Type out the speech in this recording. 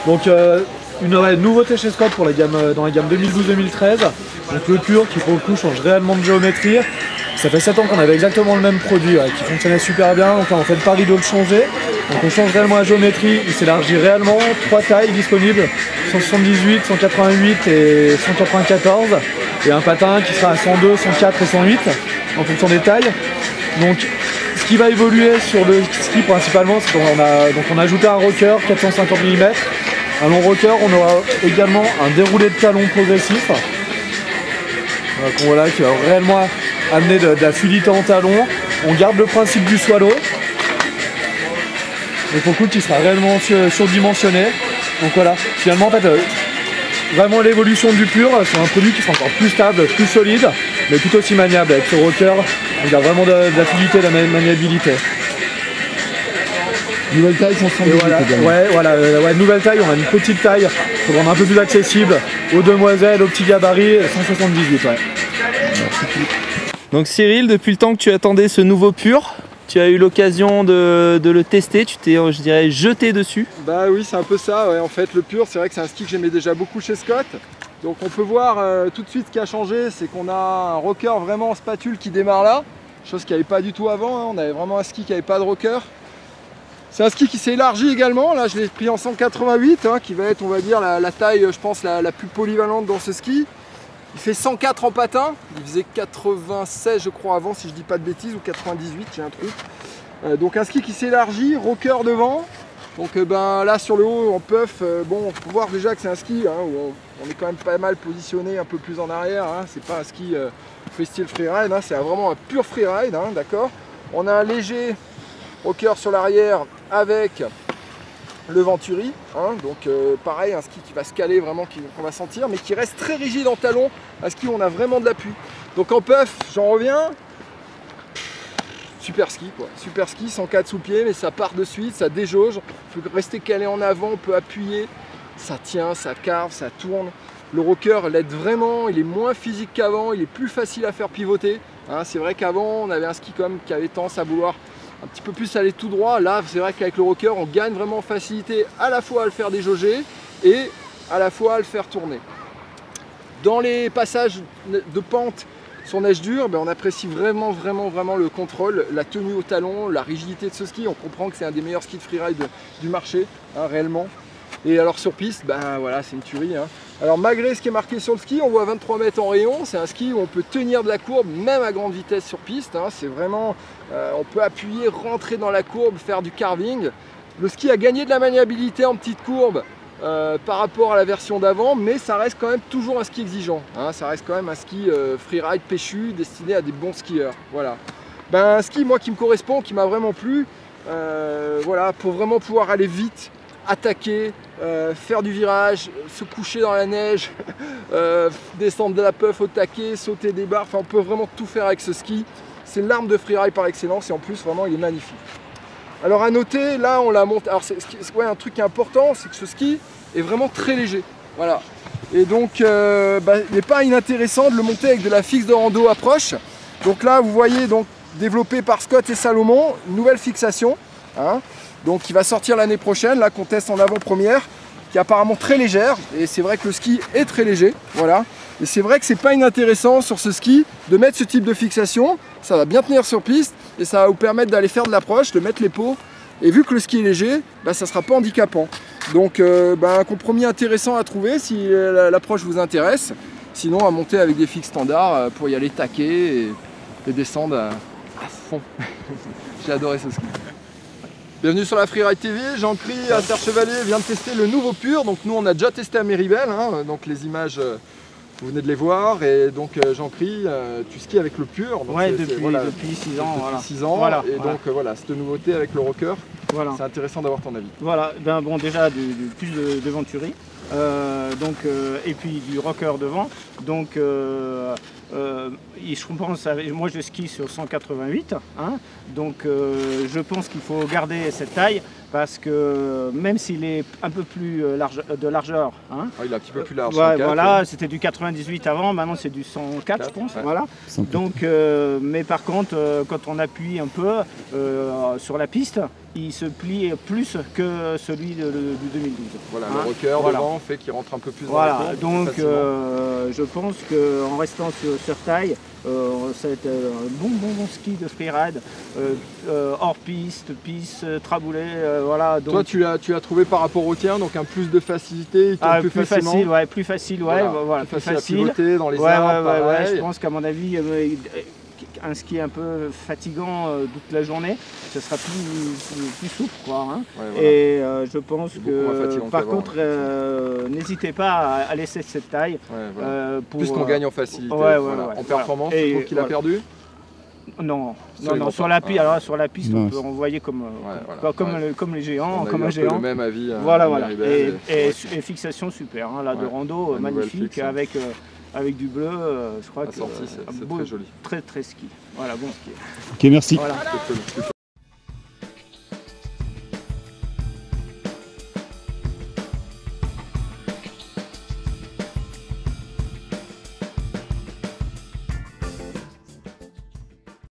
Donc une nouveauté chez Scott pour dans la gamme 2012-2013. Donc le pur qui pour le coup change réellement de géométrie. Ça fait 7 ans qu'on avait exactement le même produit qui fonctionnait super bien. Donc là on fait le pari de le changer. Donc on change réellement la géométrie, il s'élargit réellement. 3 tailles disponibles, 178, 188 et 194. Et un patin qui sera à 102, 104 et 108 en fonction des tailles. Donc ce qui va évoluer sur le ski principalement, c'est qu'on a ajouté un rocker 450 mm. Un long rocker, on aura également un déroulé de talon progressif. Voilà, qui va réellement amener de la fluidité en talon. On garde le principe du swallow. Et pour le coup, qui sera réellement surdimensionné. Donc voilà, finalement en fait, vraiment l'évolution du pur sur un produit qui sera encore plus stable, plus solide, mais tout aussi maniable. Avec ce rocker, il y a vraiment de la fluidité, de la maniabilité. Nouvelle taille 178 également. Ouais, nouvelle taille, on a une petite taille pour rendre un peu plus accessible aux demoiselles, aux petits gabarits, 178, ouais. Donc Cyril, depuis le temps que tu attendais ce nouveau pur, tu as eu l'occasion de le tester, tu t'es, je dirais, jeté dessus. Bah oui, c'est un peu ça, ouais. En fait le pur, c'est vrai que c'est un ski que j'aimais déjà beaucoup chez Scott. Donc on peut voir tout de suite ce qui a changé, c'est qu'on a un rocker vraiment en spatule qui démarre là, chose qu'il n'y avait pas du tout avant, hein. On avait vraiment un ski qui n'avait pas de rocker. C'est un ski qui s'est élargi également, là je l'ai pris en 188, qui va être on va dire la taille je pense la plus polyvalente dans ce ski. Il fait 104 en patin, il faisait 96 je crois avant si je dis pas de bêtises, ou 98 j'ai un truc. Donc un ski qui s'élargit, rocker devant. Donc là sur le haut en puff, bon on peut voir déjà que c'est un ski où on est quand même pas mal positionné un peu plus en arrière, c'est pas un ski freestyle freeride, c'est vraiment un pur freeride, d'accord. On a un léger rocker sur l'arrière avec le Venturi, donc pareil, un ski qui va se caler vraiment, qu'on va sentir, mais qui reste très rigide en talon, un ski où on a vraiment de l'appui. Donc en puff, j'en reviens, super ski quoi, super ski, 104 sous pied, mais ça part de suite, ça déjauge, il faut rester calé en avant, on peut appuyer, ça tient, ça carve, ça tourne. Le rocker l'aide vraiment, il est moins physique qu'avant, il est plus facile à faire pivoter. C'est vrai qu'avant on avait un ski comme qui avait tendance à vouloir un petit peu plus aller tout droit. Là c'est vrai qu'avec le rocker on gagne vraiment en facilité à la fois à le faire déjauger et à la fois à le faire tourner. Dans les passages de pente sur neige dure, on apprécie vraiment le contrôle, la tenue au talon, la rigidité de ce ski. On comprend que c'est un des meilleurs skis de freeride du marché, réellement. Et alors sur piste, voilà, c'est une tuerie. Alors malgré ce qui est marqué sur le ski, on voit 23 mètres en rayon. C'est un ski où on peut tenir de la courbe, même à grande vitesse sur piste. C'est vraiment, on peut appuyer, rentrer dans la courbe, faire du carving. Le ski a gagné de la maniabilité en petite courbe par rapport à la version d'avant, mais ça reste quand même toujours un ski exigeant. Ça reste quand même un ski freeride péchu, destiné à des bons skieurs. Voilà. Un ski moi qui me correspond, qui m'a vraiment plu. Voilà, pour vraiment pouvoir aller vite, attaquer, faire du virage, se coucher dans la neige, descendre de la puff au taquet, sauter des barres, on peut vraiment tout faire avec ce ski. C'est l'arme de freeride par excellence et en plus vraiment il est magnifique. Alors à noter, là on l'a monté, alors un truc qui est important, c'est que ce ski est vraiment très léger, voilà. Et donc il n'est pas inintéressant de le monter avec de la fixe de rando approche. Donc là vous voyez, donc développé par Scott et Salomon, une nouvelle fixation, donc qui va sortir l'année prochaine, là qu'on teste en avant-première, qui est apparemment très légère, et c'est vrai que le ski est très léger, voilà. Et c'est vrai que c'est pas inintéressant sur ce ski de mettre ce type de fixation, ça va bien tenir sur piste, et ça va vous permettre d'aller faire de l'approche, de mettre les pots, et vu que le ski est léger, ça sera pas handicapant. Donc un compromis intéressant à trouver si l'approche vous intéresse, sinon à monter avec des fixes standards pour y aller taquer et descendre à fond. J'ai adoré ce ski. Bienvenue sur la Freeride TV, Jean-Cri à Serre Chevalier vient de tester le nouveau pur. Donc nous on a déjà testé à Méribel, donc les images vous venez de les voir. Et donc Jean-Cri, tu skis avec le pur. Oui, depuis 6 ans. Depuis 6 ans, voilà. Et donc voilà, cette nouveauté avec le rocker, c'est intéressant d'avoir ton avis. Voilà, bon déjà plus de Venturi, et puis du rocker devant. Donc je pense, moi je skie sur 188, donc je pense qu'il faut garder cette taille parce que même s'il est un peu plus de largeur, il est un petit peu plus large. Voilà, c'était du 98 avant, maintenant c'est du 104 je pense. Voilà. Donc, mais par contre, quand on appuie un peu sur la piste, il se plie plus que celui du 2012. Voilà, Hein, le rocker voilà. devant fait qu'il rentre un peu plus dans Voilà, la courbe, donc facilement. je pense qu'en restant sur taille, ça va être un bon ski de freeride, hors piste, traboulet, voilà. Donc, Toi, tu l'as trouvé par rapport au tien, donc un plus de facilité, il tombe plus facilement. facile, ouais, plus facile, ouais, Voilà, plus facile à facile. pivoter dans les Ouais, arbres, pareil. je pense qu'à mon avis, un ski un peu fatigant toute la journée, ça sera plus souple, quoi. Hein. Ouais, voilà. Et je pense C'est beaucoup moins que, fatigant par qu'avant, contre, n'hésitez pas à laisser cette taille. Ouais, voilà. Pour, Plus qu'on gagne en facilité. ouais, voilà. ouais, En performance, Et tu trouves qu'il a voilà. perdu? Non, Absolument sur pas. la piste, alors sur la piste, Non, on peut envoyer comme, voilà. comme les géants, On a comme eu un un peu géant. le même avis. Voilà, à voilà. Méribel, Et fixation super, hein, là, de Ouais, rando, la nouvelle magnifique, fixe, hein. avec du bleu, je crois la que sortie, c'est un très beau, joli. très ski. Voilà, bon ski. Ok, merci. Voilà. C'est cool.